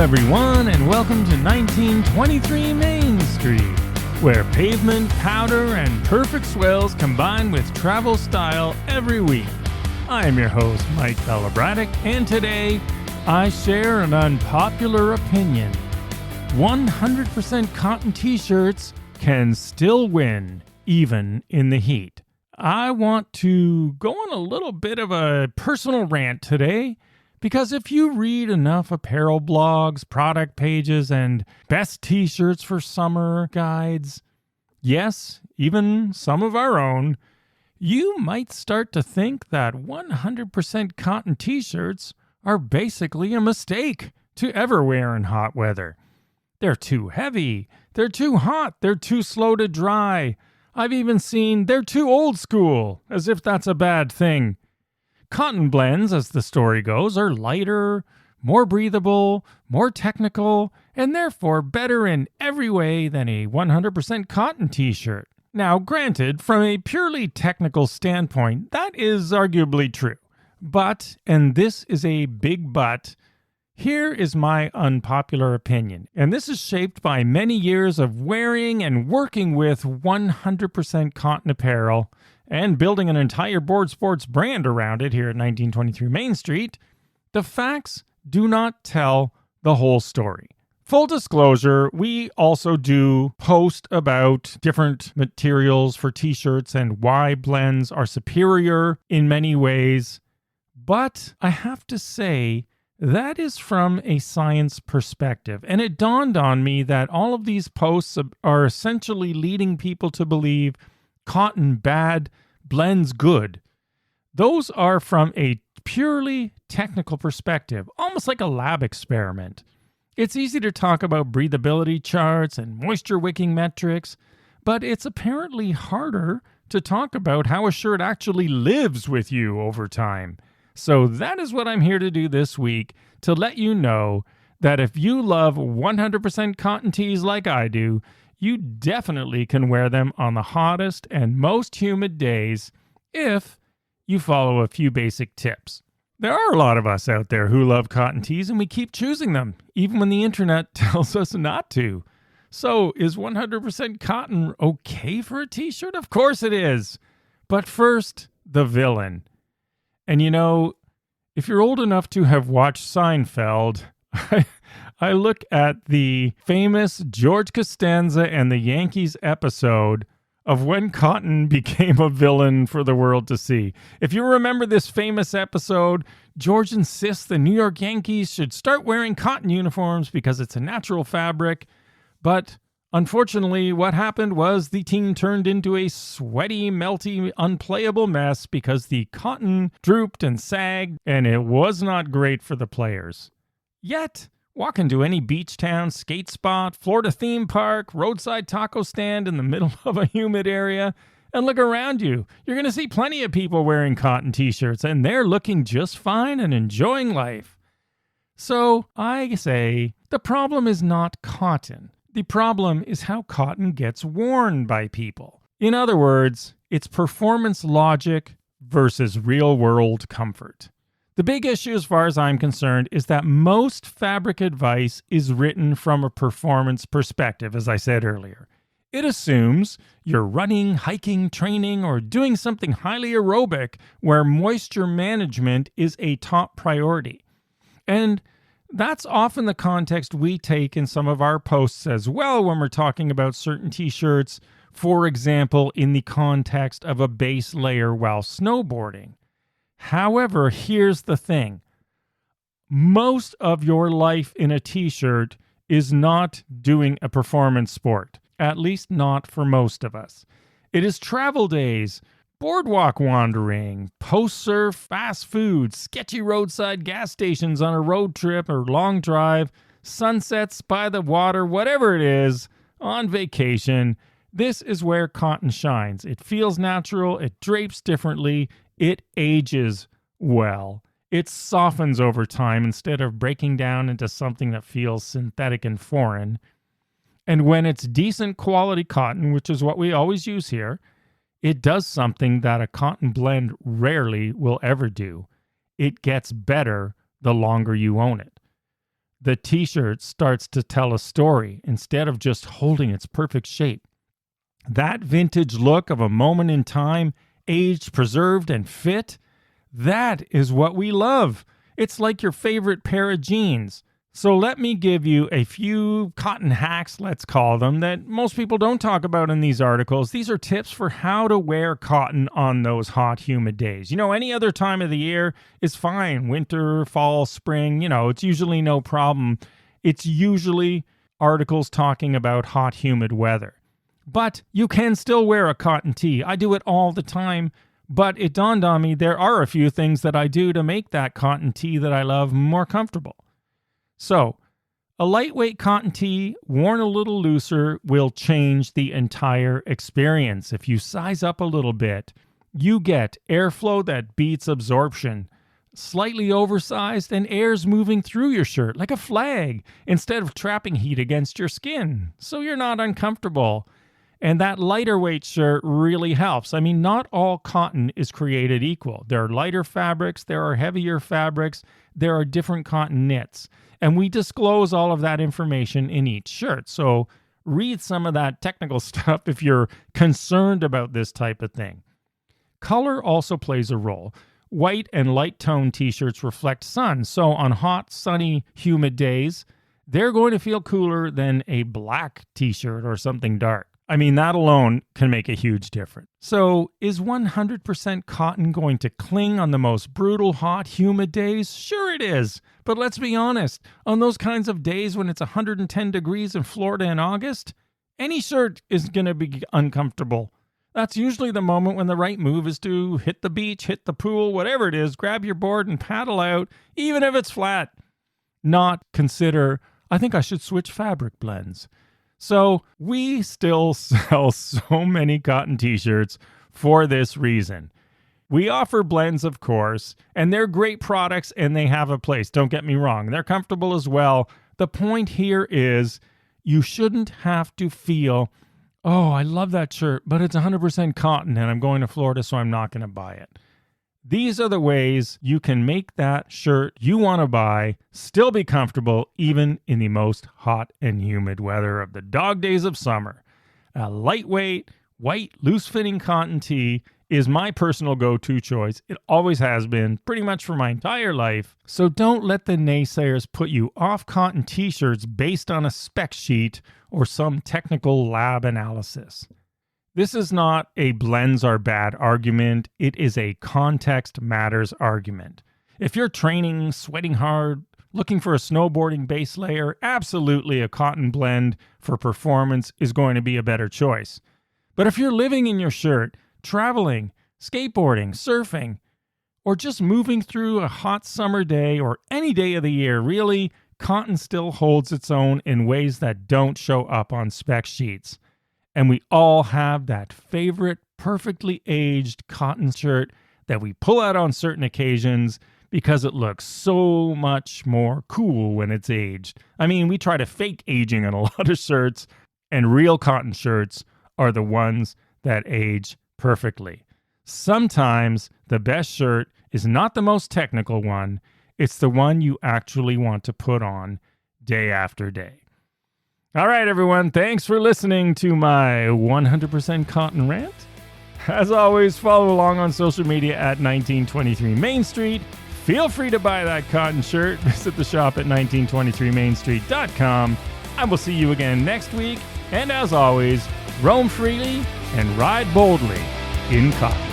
everyone, and welcome to 1923 Main Street, where pavement, powder, and perfect swells combine with travel style every week. I am your host, Mike Belobradic, and today I share an unpopular opinion. 100% cotton t-shirts can still win, even in the heat. I want to go on a little bit of a personal rant today, because if you read enough apparel blogs, product pages, and best t-shirts for summer guides, yes, even some of our own, you might start to think that 100% cotton t-shirts are basically a mistake to ever wear in hot weather. They're too heavy, they're too hot, they're too slow to dry. I've even seen they're too old school, as if that's a bad thing. Cotton blends, as the story goes, are lighter, more breathable, more technical, and therefore better in every way than a 100% cotton t-shirt. Now, granted, from a purely technical standpoint, that is arguably true. But, and this is a big but, here is my unpopular opinion, and this is shaped by many years of wearing and working with 100% cotton apparel and building an entire board sports brand around it here at 1923 Main Street. The facts do not tell the whole story. Full disclosure, we also do post about different materials for t-shirts and why blends are superior in many ways, but I have to say, that is from a science perspective, and it dawned on me that all of these posts are essentially leading people to believe cotton bad, blends good. Those are from a purely technical perspective, almost like a lab experiment. It's easy to talk about breathability charts and moisture wicking metrics, but it's apparently harder to talk about how a shirt actually lives with you over time. So that is what I'm here to do this week, to let you know that if you love 100% cotton tees like I do, you definitely can wear them on the hottest and most humid days if you follow a few basic tips. There are a lot of us out there who love cotton tees, and we keep choosing them, even when the internet tells us not to. So, is 100% cotton okay for a t-shirt? Of course it is. But first, the villain. And you know, if you're old enough to have watched Seinfeld, I look at the famous George Costanza and the Yankees episode of when cotton became a villain for the world to see. If you remember this famous episode, George insists the New York Yankees should start wearing cotton uniforms because it's a natural fabric. But unfortunately, what happened was the team turned into a sweaty, melty, unplayable mess because the cotton drooped and sagged, and it was not great for the players. Yet, walk into any beach town, skate spot, Florida theme park, roadside taco stand in the middle of a humid area, and look around you. You're going to see plenty of people wearing cotton t-shirts, and they're looking just fine and enjoying life. So, I say, the problem is not cotton. The problem is how cotton gets worn by people. In other words, it's performance logic versus real-world comfort. The big issue, as far as I'm concerned, is that most fabric advice is written from a performance perspective, as I said earlier. It assumes you're running, hiking, training, or doing something highly aerobic where moisture management is a top priority. And that's often the context we take in some of our posts as well when we're talking about certain t-shirts, for example, in the context of a base layer while snowboarding. However, here's the thing. Most of your life in a t-shirt is not doing a performance sport, at least not for most of us. It is travel days, boardwalk wandering, post-surf, fast food, sketchy roadside gas stations on a road trip or long drive, sunsets by the water, whatever it is, on vacation. This is where cotton shines. It feels natural, it drapes differently, it ages well. It softens over time instead of breaking down into something that feels synthetic and foreign. And when it's decent quality cotton, which is what we always use here, it does something that a cotton blend rarely will ever do. It gets better the longer you own it. The t-shirt starts to tell a story instead of just holding its perfect shape. That vintage look of a moment in time, aged, preserved, and fit, that is what we love. It's like your favorite pair of jeans. So let me give you a few cotton hacks, let's call them, that most people don't talk about in these articles. These are tips for how to wear cotton on those hot, humid days. Any other time of the year is fine. Winter, fall, spring, it's usually no problem. It's usually articles talking about hot, humid weather. But you can still wear a cotton tee. I do it all the time. But it dawned on me there are a few things that I do to make that cotton tee that I love more comfortable. So, a lightweight cotton tee, worn a little looser, will change the entire experience. If you size up a little bit, you get airflow that beats absorption, slightly oversized, and air's moving through your shirt like a flag instead of trapping heat against your skin, so you're not uncomfortable. And that lighter weight shirt really helps. I mean, not all cotton is created equal. There are lighter fabrics, there are heavier fabrics, there are different cotton knits. And we disclose all of that information in each shirt. So read some of that technical stuff if you're concerned about this type of thing. Color also plays a role. White and light tone t-shirts reflect sun. So on hot, sunny, humid days, they're going to feel cooler than a black t-shirt or something dark. I mean, that alone can make a huge difference. So, is 100% cotton going to cling on the most brutal, hot, humid days? Sure it is. But let's be honest, on those kinds of days when it's 110 degrees in Florida in August, any shirt is going to be uncomfortable. That's usually the moment when the right move is to hit the beach, hit the pool, whatever it is, grab your board and paddle out, even if it's flat. Not consider, I think I should switch fabric blends. So we still sell so many cotton t-shirts for this reason. We offer blends, of course, and they're great products and they have a place. Don't get me wrong. They're comfortable as well. The point here is you shouldn't have to feel, oh, I love that shirt, but it's 100% cotton and I'm going to Florida, so I'm not going to buy it. These are the ways you can make that shirt you want to buy still be comfortable even in the most hot and humid weather of the dog days of summer. A lightweight, white, loose-fitting cotton tee is my personal go-to choice. It always has been, pretty much for my entire life. So don't let the naysayers put you off cotton t-shirts based on a spec sheet or some technical lab analysis. This is not a blends are bad argument. It is a context matters argument. If you're training, sweating hard, looking for a snowboarding base layer, absolutely a cotton blend for performance is going to be a better choice. But if you're living in your shirt, traveling, skateboarding, surfing, or just moving through a hot summer day or any day of the year, really, cotton still holds its own in ways that don't show up on spec sheets. And we all have that favorite, perfectly aged cotton shirt that we pull out on certain occasions because it looks so much more cool when it's aged. I mean, we try to fake aging on a lot of shirts, and real cotton shirts are the ones that age perfectly. Sometimes the best shirt is not the most technical one. It's the one you actually want to put on day after day. All right, everyone. Thanks for listening to my 100% cotton rant. As always, follow along on social media at 1923 Main Street. Feel free to buy that cotton shirt. Visit the shop at 1923mainstreet.com. I will see you again next week. And as always, roam freely and ride boldly in cotton.